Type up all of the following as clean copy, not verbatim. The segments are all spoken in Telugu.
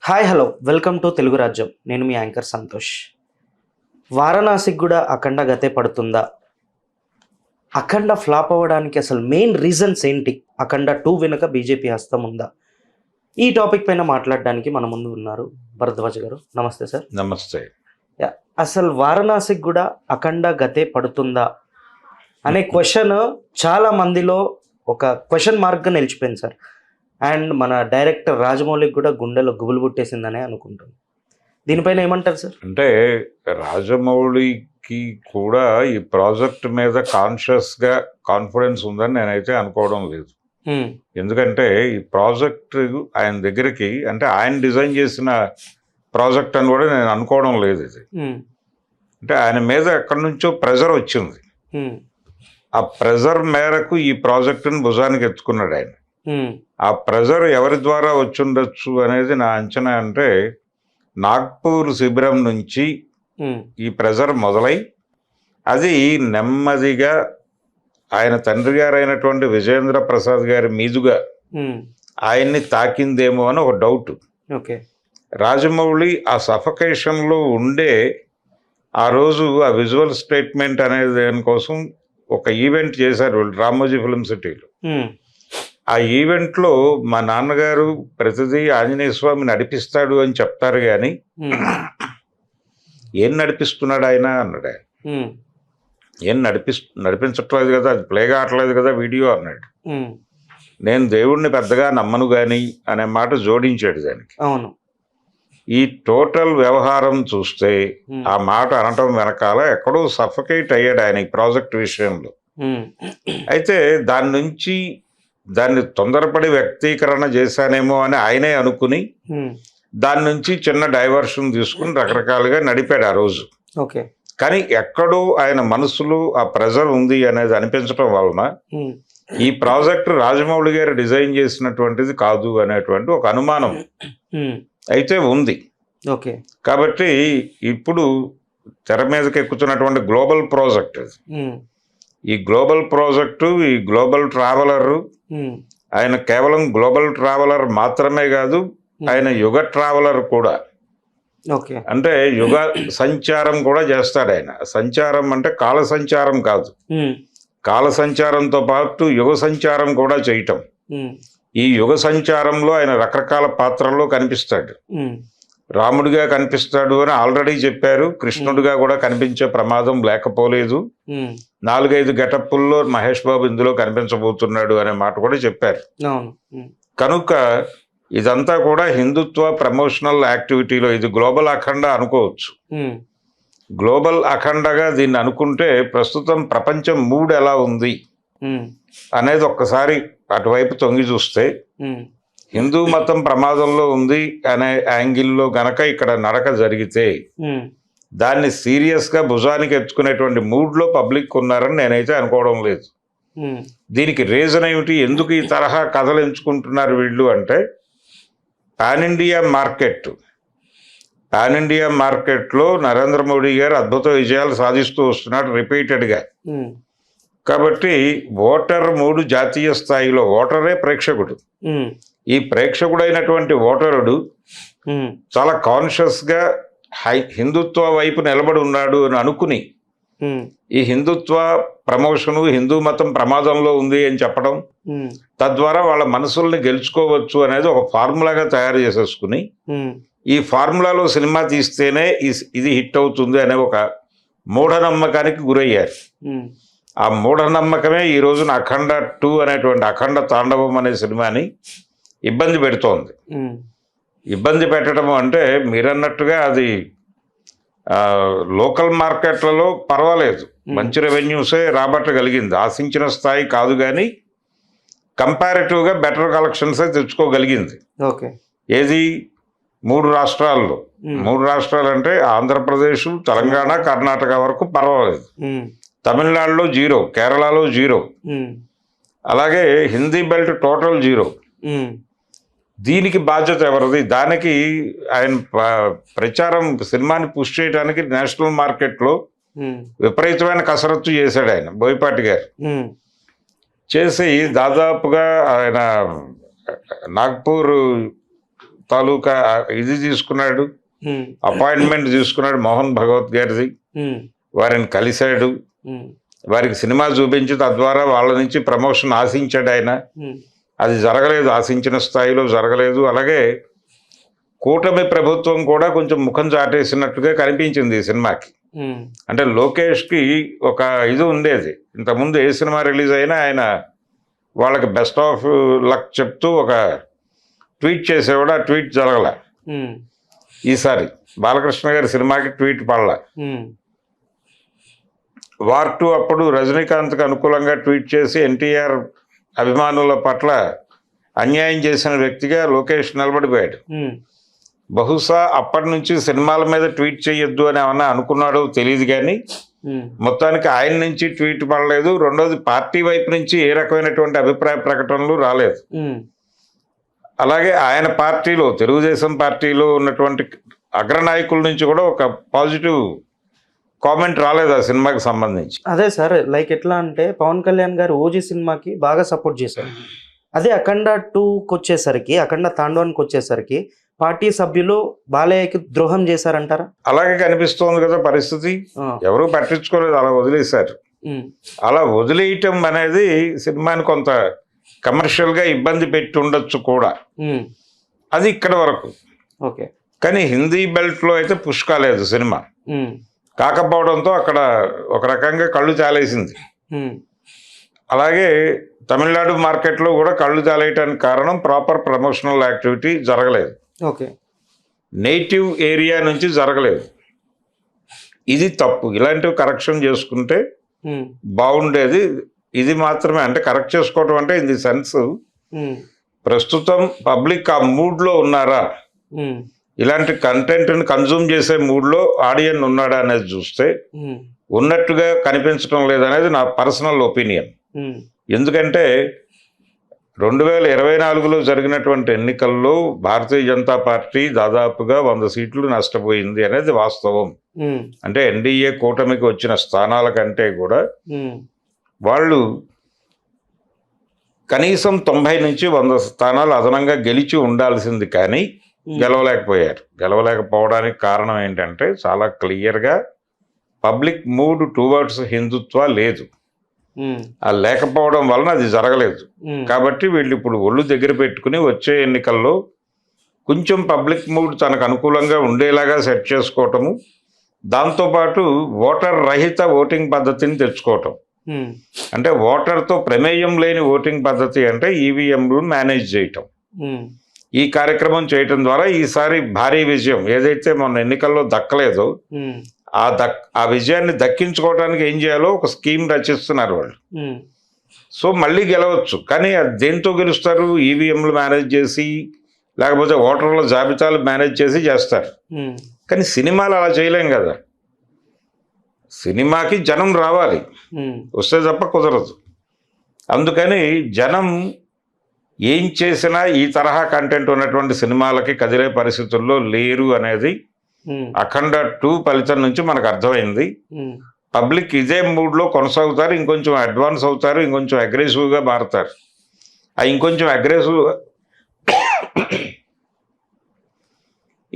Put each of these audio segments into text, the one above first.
Hi hello welcome to Telugu రాజ్యం. నేను మీ యాంకర్ సంతోష్. వారణాసికి కూడా అఖండ గతే పడుతుందా? అఖండ ఫ్లాప్ అవ్వడానికి అసలు మెయిన్ రీజన్స్ ఏంటి? అఖండ 2 వెనుక బీజేపీ హస్తం ఉందా? ఈ టాపిక్ పైన మాట్లాడడానికి మన ముందు ఉన్నారు భరద్వాజ్ గారు. నమస్తే సార్. నమస్తే. అసలు వారణాసికి కూడా అఖండ గతే పడుతుందా అనే క్వశ్చన్ చాలా మందిలో ఒక క్వశ్చన్ మార్క్గా నిలిచిపోయింది సార్. అండ్ మన డైరెక్టర్ రాజమౌళికి కూడా గుండెలో గుబులు పుట్టేసిందనే అనుకుంటాను. దీనిపైన ఏమంటారు సార్? అంటే రాజమౌళికి కూడా ఈ ప్రాజెక్ట్ మీద కాన్షియస్గా కాన్ఫిడెన్స్ ఉందని నేనైతే అనుకోవడం లేదు. ఎందుకంటే ఈ ప్రాజెక్ట్ ఆయన దగ్గరికి అంటే ఆయన డిజైన్ చేసిన ప్రాజెక్ట్ అని కూడా నేను అనుకోవడం లేదు. ఇది అంటే ఆయన మీద ఎక్కడి నుంచో ప్రెజర్ వచ్చింది. ఆ ప్రెజర్ మేరకు ఈ ప్రాజెక్టుని భుజానికి ఎత్తుకున్నాడు ఆయన. ఆ ప్రెజర్ ఎవరి ద్వారా వచ్చుండొచ్చు అనేది నా అంచనా. అంటే నాగ్పూర్ శిబిరం నుంచి ఈ ప్రెజర్ మొదలై అది నెమ్మదిగా ఆయన తండ్రి గారు అయినటువంటి విజయేంద్ర ప్రసాద్ గారి మీదుగా ఆయన్ని తాకిందేమో అని ఒక డౌట్. రాజమౌళి ఆ సఫకేషన్లో ఉండే ఆ రోజు ఆ విజువల్ స్టేట్మెంట్ అనేది దానికోసం ఒక ఈవెంట్ చేశారు వీళ్ళు రామోజీ ఫిల్మ్ సిటీలో. ఆ ఈవెంట్లో మా నాన్నగారు ప్రతిదీ ఆంజనేయ స్వామి నడిపిస్తాడు అని చెప్తారు కానీ ఏం నడిపిస్తున్నాడు ఆయన అన్నాడు. ఆయన ఏం నడిపించట్లేదు కదా, అది ప్లే కావట్లేదు కదా వీడియో అన్నాడు. నేను దేవుణ్ణి పెద్దగా నమ్మను కానీ అనే మాట జోడించాడు దానికి. అవును, ఈ టోటల్ వ్యవహారం చూస్తే ఆ మాట అనటం వెనకాల ఎక్కడో సఫకేట్ అయ్యాడు ఆయన ఈ ప్రాజెక్ట్ విషయంలో. అయితే దాన్ని తొందరపడి వ్యక్తీకరణ చేశానేమో అని ఆయనే అనుకుని దాని నుంచి చిన్న డైవర్షన్ తీసుకుని రకరకాలుగా నడిపాడు ఆ రోజు. కానీ ఎక్కడో ఆయన మనసులో ఆ ప్రెజర్ ఉంది అనేది అనిపించడం వలన ఈ ప్రాజెక్ట్ రాజమౌళి గారు డిజైన్ చేసినటువంటిది కాదు అనేటువంటి ఒక అనుమానం అయితే ఉంది. కాబట్టి ఇప్పుడు తెర మీదకి ఎక్కుతున్నటువంటి గ్లోబల్ ప్రాజెక్ట్ ఇది. ఈ గ్లోబల్ ప్రాజెక్టు, ఈ గ్లోబల్ ట్రావెలర్, ఆయన కేవలం గ్లోబల్ ట్రావెలర్ మాత్రమే కాదు, ఆయన యుగ ట్రావెలర్ కూడా. అంటే యుగ సంచారం కూడా చేస్తాడు ఆయన. సంచారం అంటే కాల సంచారం కాదు, కాల సంచారంతో పాటు యుగ సంచారం కూడా చేయటం. ఈ యుగ సంచారంలో ఆయన రకరకాల పాత్రల్లో కనిపిస్తాడు. రాముడిగా కనిపిస్తాడు అని ఆల్రెడీ చెప్పారు. కృష్ణుడిగా కూడా కనిపించే ప్రమాదం లేకపోలేదు. 4-5 గెటప్పుల్లో మహేష్ బాబు ఇందులో కనిపించబోతున్నాడు అనే మాట కూడా చెప్పారు. కనుక ఇదంతా కూడా హిందుత్వ ప్రమోషనల్ యాక్టివిటీలో ఇది గ్లోబల్ అఖండ అనుకోవచ్చు. గ్లోబల్ అఖండగా దీన్ని అనుకుంటే ప్రస్తుతం ప్రపంచం మూడ్ ఎలా ఉంది అనేది ఒక్కసారి అటువైపు తొంగి చూస్తే హిందూ మతం ప్రమాదంలో ఉంది అనే యాంగిల్లో గనక ఇక్కడ నడక జరిగితే దాన్ని సీరియస్గా భుజానికి ఎత్తుకునేటువంటి మూడ్లో పబ్లిక్ ఉన్నారని నేనైతే అనుకోవడం లేదు. దీనికి రీజన్ ఏమిటి, ఎందుకు ఈ తరహా కథలు ఎంచుకుంటున్నారు వీళ్ళు అంటే పాన్ ఇండియా మార్కెట్లో నరేంద్ర మోడీ గారు అద్భుత విజయాలు సాధిస్తూ వస్తున్నాడు రిపీటెడ్గా. కాబట్టి ఓటర్ మూడు జాతీయ స్థాయిలో, ఓటరే ప్రేక్షకుడు. ఈ ప్రేక్షకుడైనటువంటి ఓటరుడు చాలా కాన్షియస్గా హిందుత్వ వైపు నిలబడి ఉన్నాడు అని అనుకుని ఈ హిందుత్వ ప్రమోషను, హిందూ మతం ప్రమాదంలో ఉంది అని చెప్పడం, తద్వారా వాళ్ళ మనసుల్ని గెలుచుకోవచ్చు అనేది ఒక ఫార్ములాగా తయారు చేసేసుకుని ఈ ఫార్ములాలో సినిమా తీస్తేనే ఇది హిట్ అవుతుంది అనే ఒక మూఢనమ్మకానికి గురయ్యారు. ఆ మూఢనమ్మకమే ఈ రోజున అఖండ 2 అనేటువంటి అఖండ తాండవం అనే సినిమాని ఇబ్బంది పెడుతోంది. ఇబ్బంది పెట్టడం అంటే మీరన్నట్టుగా అది లోకల్ మార్కెట్లలో పర్వాలేదు, మంచి రెవెన్యూసే రాబట్టగలిగింది. ఆశించిన స్థాయి కాదు కానీ కంపారిటివ్గా బెటర్ కలెక్షన్సే తెచ్చుకోగలిగింది. ఏది 3 రాష్ట్రాల్లో, 3 రాష్ట్రాలు అంటే ఆంధ్రప్రదేశ్, తెలంగాణ, కర్ణాటక వరకు పర్వాలేదు. తమిళనాడులో 0, కేరళలో 0, అలాగే హిందీ బెల్ట్ టోటల్ 0. దీనికి బాధ్యత ఎవరిది? దానికి ఆయన ప్రచారం సినిమాని పుష్ చేయడానికి నేషనల్ మార్కెట్లో విపరీతమైన కసరత్తు చేశాడు ఆయన, బోయపాటి గారు. చేసి దాదాపుగా ఆయన నాగ్పూర్ తాలూకా ఇది తీసుకున్నాడు, అపాయింట్మెంట్ తీసుకున్నాడు మోహన్ భగవత్ గారిది. వారిని కలిశాడు, వారికి సినిమా చూపించి తద్వారా వాళ్ళ నుంచి ప్రమోషన్ ఆశించాడు ఆయన. అది జరగలేదు, ఆశించిన స్థాయిలో జరగలేదు. అలాగే కూటమి ప్రభుత్వం కూడా కొంచెం ముఖం చాటేసినట్టుగా కనిపించింది ఈ సినిమాకి. అంటే లోకేష్కి ఒక ఇది ఉండేది, ఇంతకుముందు ఏ సినిమా రిలీజ్ అయినా ఆయన వాళ్ళకి బెస్ట్ ఆఫ్ లక్ చెప్తూ ఒక ట్వీట్ చేసేవాడు. ఆ ట్వీట్ జరగల. ఈసారి బాలకృష్ణ గారి సినిమాకి ట్వీట్ పడలా. వార్ 2 అప్పుడు రజనీకాంత్కి అనుకూలంగా ట్వీట్ చేసి ఎన్టీఆర్ అభిమానుల పట్ల అన్యాయం చేసిన వ్యక్తిగా లోకేష్ నిలబడిపోయాడు. బహుశా అప్పటి నుంచి సినిమాల మీద ట్వీట్ చేయొద్దు అని ఏమన్నా అనుకున్నాడో తెలియదు, కానీ మొత్తానికి ఆయన నుంచి ట్వీట్ పడలేదు. రెండోది పార్టీ వైపు నుంచి ఏ రకమైనటువంటి అభిప్రాయ ప్రకటనలు రాలేదు. అలాగే ఆయన పార్టీలో, తెలుగుదేశం పార్టీలో ఉన్నటువంటి అగ్రనాయకుల నుంచి కూడా ఒక పాజిటివ్ కామెంట్ రాలేదు ఆ సినిమాకి సంబంధించి. అదే సార్, లైక్ ఎట్లా అంటే పవన్ కళ్యాణ్ గారు ఓజీ సినిమాకి బాగా సపోర్ట్ చేశారు. అదే అఖండ 2కి వచ్చేసరికి, అఖండ తాండవానికి వచ్చేసరికి పార్టీ సభ్యులు బాలయ్యకి ద్రోహం చేశారంటారా? అలాగే కనిపిస్తోంది కదా పరిస్థితి. ఎవరు పట్టించుకోలేదు, అలా వదిలేశారు. అలా వదిలేయటం అనేది సినిమాని కొంత కమర్షియల్గా ఇబ్బంది పెట్టి ఉండొచ్చు కూడా. అది ఇక్కడ వరకు. ఓకే. కానీ హిందీ బెల్ట్లో అయితే పుష్ కాలేదు సినిమా. కాకపోవడంతో అక్కడ ఒక రకంగా కళ్ళు చాలేసింది. అలాగే తమిళనాడు మార్కెట్లో కూడా కళ్ళు చాలేయటానికి కారణం ప్రాపర్ ప్రమోషనల్ యాక్టివిటీ జరగలేదు. ఓకే. నేటివ్ ఏరియా నుంచి జరగలేదు. ఇది తప్పు. ఇలాంటివి కరెక్షన్ చేసుకుంటే బాగుండేది. ఇది మాత్రమే, అంటే కరెక్ట్ చేసుకోవటం అంటే ఇన్ ది సెన్స్ ప్రస్తుతం పబ్లిక్ ఆ మూడ్లో ఉన్నారా, ఇలాంటి కంటెంట్ని కన్జ్యూమ్ చేసే మూడ్లో ఆడియన్స్ ఉన్నాడా అనేది చూస్తే ఉన్నట్టుగా కనిపించడం లేదనేది నా పర్సనల్ ఒపీనియన్. ఎందుకంటే 2024లో జరిగినటువంటి ఎన్నికల్లో భారతీయ జనతా పార్టీ దాదాపుగా 100 సీట్లు నష్టపోయింది అనేది వాస్తవం. అంటే ఎన్డీఏ కూటమికి వచ్చిన స్థానాల కంటే కూడా వాళ్ళు కనీసం 90 నుంచి 100 స్థానాలు అదనంగా గెలిచి ఉండాల్సింది, కానీ గెలవలేకపోయారు. గెలవలేకపోవడానికి కారణం ఏంటంటే చాలా క్లియర్గా పబ్లిక్ మూడ్ టువర్డ్స్ హిందుత్వ లేదు. ఆ లేకపోవడం వలన అది జరగలేదు. కాబట్టి వీళ్ళు ఇప్పుడు ఒళ్ళు దగ్గర పెట్టుకుని వచ్చే ఎన్నికల్లో కొంచెం పబ్లిక్ మూడ్ తనకు అనుకూలంగా ఉండేలాగా సెట్ చేసుకోవటము, దాంతోపాటు ఓటర్ రహిత ఓటింగ్ పద్ధతిని తెచ్చుకోవటం. అంటే ఓటర్తో ప్రమేయం లేని ఓటింగ్ పద్ధతి అంటే ఈవీఎంలు మేనేజ్ చేయటం. ఈ కార్యక్రమం చేయటం ద్వారా ఈసారి భారీ విజయం ఏదైతే మొన్న ఎన్నికల్లో దక్కలేదో ఆ విజయాన్ని దక్కించుకోవడానికి ఏం చేయాలో ఒక స్కీమ్ రచిస్తున్నారు వాళ్ళు. సో మళ్ళీ గెలవచ్చు, కానీ అది దేంతో గెలుస్తారు? ఈవీఎంలు మేనేజ్ చేసి, లేకపోతే ఓటర్ల జాబితాలు మేనేజ్ చేసి చేస్తారు. కానీ సినిమాలు అలా చేయలేం కదా. సినిమాకి జనం రావాలి, వస్తే తప్ప కుదరదు. అందుకని జనం ఏం చేసినా ఈ తరహా కంటెంట్ ఉన్నటువంటి సినిమాలకి కదిలే పరిస్థితుల్లో లేరు అనేది అఖండ 2 ఫలితం నుంచి మనకు అర్థమైంది. పబ్లిక్ ఇదే మూడ్లో కొనసాగుతారు, ఇంకొంచెం అడ్వాన్స్ అవుతారు, ఇంకొంచెం అగ్రెసివ్గా మారుతారు. ఆ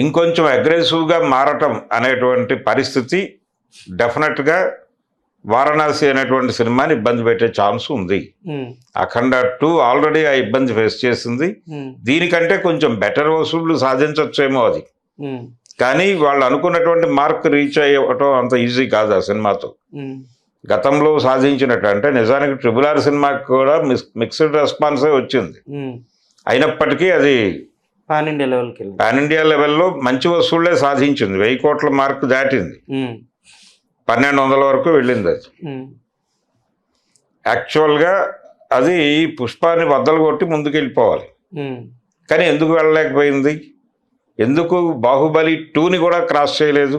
ఇంకొంచెం అగ్రెసివ్గా మారటం అనేటువంటి పరిస్థితి డెఫినెట్గా వారణాసి అనేటువంటి సినిమాని ఇబ్బంది పెట్టే ఛాన్స్ ఉంది. అఖండ 2 ఆల్రెడీ ఆ ఇబ్బంది ఫేస్ చేసింది. దీనికంటే కొంచెం బెటర్ వసూళ్లు సాధించవచ్చేమో అది, కానీ వాళ్ళు అనుకున్నటువంటి మార్క్ రీచ్ అయ్యటం అంత ఈజీ కాదు ఆ సినిమాతో. గతంలో సాధించినట్టు, అంటే నిజానికి RRR సినిమాకి కూడా మిక్స్డ్ రెస్పాన్సే వచ్చింది. అయినప్పటికీ అది పాన్ ఇండియా లెవెల్లో మంచి వసూళ్లే సాధించింది. 1000 కోట్ల మార్క్ దాటింది, 1200 వరకు వెళ్ళింది. అది యాక్చువల్గా అది పుష్పాన్ని బద్దలు కొట్టి ముందుకు వెళ్ళిపోవాలి, కానీ ఎందుకు వెళ్ళలేకపోయింది? ఎందుకు బాహుబలి 2ని కూడా క్రాస్ చేయలేదు?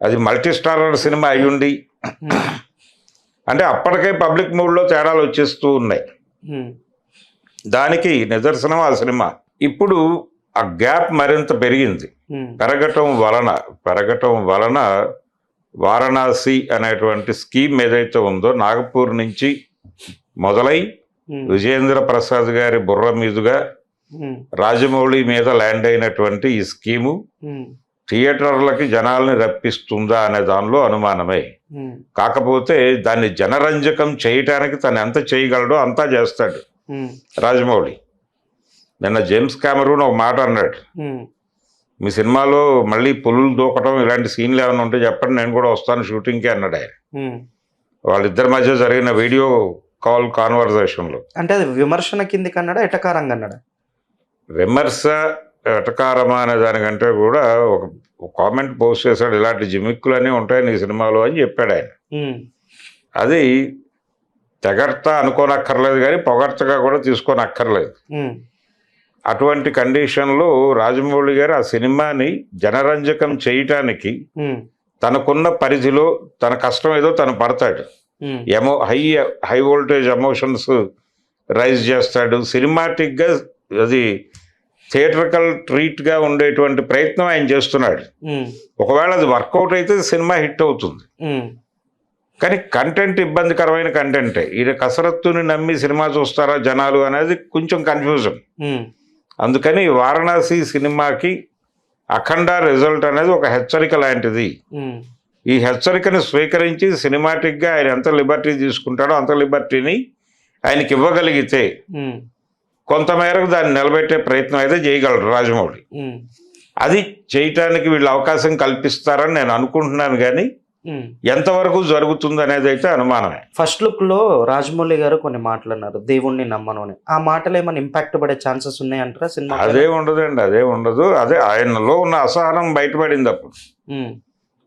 అది మల్టీ స్టారర్ సినిమా అయ్యుండి, అంటే అప్పటికే పబ్లిక్ మూడ్లో తేడాలు వచ్చేస్తూ ఉన్నాయి. దానికి నిదర్శనం ఆ సినిమా. ఇప్పుడు ఆ గ్యాప్ మరింత పెరిగింది. పెరగటం వలన వారణాసి అనేటువంటి స్కీమ్ ఏదైతే ఉందో నాగపూర్ నుంచి మొదలై విజయేంద్ర ప్రసాద్ గారి బుర్ర మీదుగా రాజమౌళి మీద ల్యాండ్ అయినటువంటి ఈ స్కీము థియేటర్లకి జనాల్ని రప్పిస్తుందా అనే దానిలో అనుమానమే. కాకపోతే దాన్ని జనరంజకం చేయటానికి తను ఎంత చేయగలడో అంతా చేస్తాడు రాజమౌళి. నిన్న జేమ్స్ కెమెరూన్ ఒక మాట అన్నాడు, మీ సినిమాలో మళ్ళీ పులులు దూకటం ఇలాంటి సీన్లు ఏమైనా ఉంటే చెప్పండి, నేను కూడా వస్తాను షూటింగ్కి అన్నాడు ఆయన. వాళ్ళిద్దరి మధ్య జరిగిన వీడియో కాల్ కాన్వర్జేషన్లో. అంటే అది విమర్శన కిందికి అన్నాడా, ఎటకారంగా అన్నాడా? విమర్శ ఎటకారమా అనే దానికంటే కూడా ఒక కామెంట్ పోస్ట్ చేశాడు, ఇలాంటి జిమిక్కులన్నీ ఉంటాయి నీ సినిమాలో అని చెప్పాడు ఆయన. అది తెగర్తా అనుకోనక్కర్లేదు కానీ పొగర్తగా కూడా తీసుకోనక్కర్లేదు. అటువంటి కండిషన్లో రాజమౌళి గారు ఆ సినిమాని జనరంజకం చేయటానికి తనకున్న పరిధిలో తన కష్టం ఏదో తను పడతాడు. హై వోల్టేజ్ ఎమోషన్స్ రైజ్ చేస్తాడు. సినిమాటిక్గా అది థియేటర్కల్ ట్రీట్గా ఉండేటువంటి ప్రయత్నం ఆయన చేస్తున్నాడు. ఒకవేళ అది వర్కౌట్ అయితే సినిమా హిట్ అవుతుంది. కానీ కంటెంట్ ఇబ్బందికరమైన కంటెంటే. ఈయన కసరత్తుని నమ్మి సినిమా చూస్తారా జనాలు అనేది కొంచెం కన్ఫ్యూజన్. అందుకని వారణాసి సినిమాకి అఖండ రిజల్ట్ అనేది ఒక హెచ్చరిక లాంటిది. ఈ హెచ్చరికను స్వీకరించి సినిమాటిక్గా ఆయన ఎంత లిబర్టీ తీసుకుంటాడో అంత లిబర్టీని ఆయనకి ఇవ్వగలిగితే కొంతమేరకు దాన్ని నిలబెట్టే ప్రయత్నం అయితే చేయగలరు రాజమౌళి. అది చేయటానికి వీళ్ళు అవకాశం కల్పిస్తారని నేను అనుకుంటున్నాను, కానీ ఎంతవరకు జరుగుతుంది అనేది అయితే అనుమానమే. ఫస్ట్ లుక్ లో రాజమౌళి గారు కొన్ని మాటలు అన్నారు, దేవుణ్ణి నమ్మను అని. ఆ మాటలు ఏమైనా ఇంపాక్ట్ పడే ఛాన్సెస్ ఉన్నాయంటారా సినిమా? అదే ఉండదండి, అదే ఉండదు. అదే ఆయనలో ఉన్న అసహనం బయటపడింది అప్పుడు.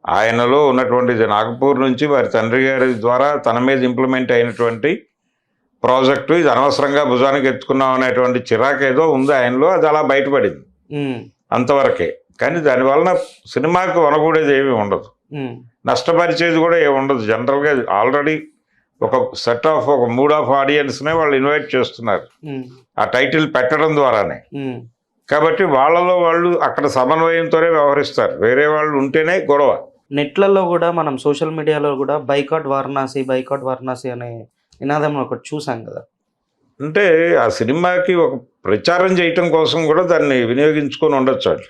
ఆయనలో ఉన్నటువంటిది నాగపూర్ నుంచి వారి తండ్రి గారి ద్వారా తన మీద ఇంప్లిమెంట్ అయినటువంటి ప్రాజెక్టు, ఇది అనవసరంగా భుజానికి ఎత్తుకున్నాం అనేటువంటి చిరాకు ఏదో ఉంది ఆయనలో, అది అలా బయటపడింది అంతవరకే. కానీ దానివలన సినిమాకి వనగూడేది ఏమీ ఉండదు, నష్టపరిచేది కూడా ఏమి ఉండదు. జనరల్గా ఆల్రెడీ ఒక సెట్ ఆఫ్ ఒక మూడ్ ఆఫ్ ఆడియన్స్నే వాళ్ళు ఇన్వైట్ చేస్తున్నారు ఆ టైటిల్ పెట్టడం ద్వారానే. కాబట్టి వాళ్ళలో వాళ్ళు అక్కడ సమన్వయంతోనే వ్యవహరిస్తారు, వేరే వాళ్ళు ఉంటేనే గొడవ. నెట్లలో కూడా మనం సోషల్ మీడియాలో కూడా బైకాట్ వారణాసి అనే నినాదం ఒకటి చూసాం కదా. అంటే ఆ సినిమాకి ఒక ప్రచారం చేయటం కోసం కూడా దాన్ని వినియోగించుకొని ఉండొచ్చు వాళ్ళు.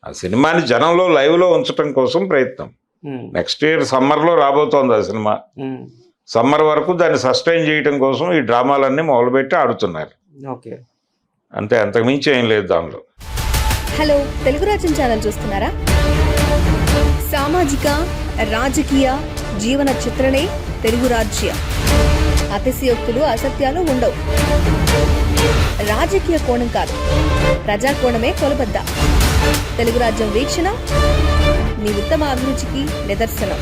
ఆ సినిమాని జనంలో లైవ్లో ఉంచడం కోసం ప్రయత్నం. నెక్స్ట్ ఇయర్ సమ్మర్లో రాబోతోంది ఆ సినిమా. సమ్మర్ వరకు దాన్ని సస్టైన్ చేయటం కోసం ఈ డ్రామాలన్నీ మొదలుపెట్టి ఆడుతున్నారు. ఓకే, అంతే, అంతకుమించి ఏం లేదు దానిలో. హలో, తెలుగు రాజ్యం ఛానల్ చూస్తున్నారా? సామాజిక రాజకీయ జీవన చిత్రణే తెలుగు రాజ్యం. అతిశయోక్తులు అసత్యాలు ఉండవు. రాజకీయ కోణం కాదు, ప్రజా కోణమే కొలబద్ద. తెలుగు రాజ్యం వీక్షణ మీ ఉత్తమ అభిరుచికి నిదర్శనం.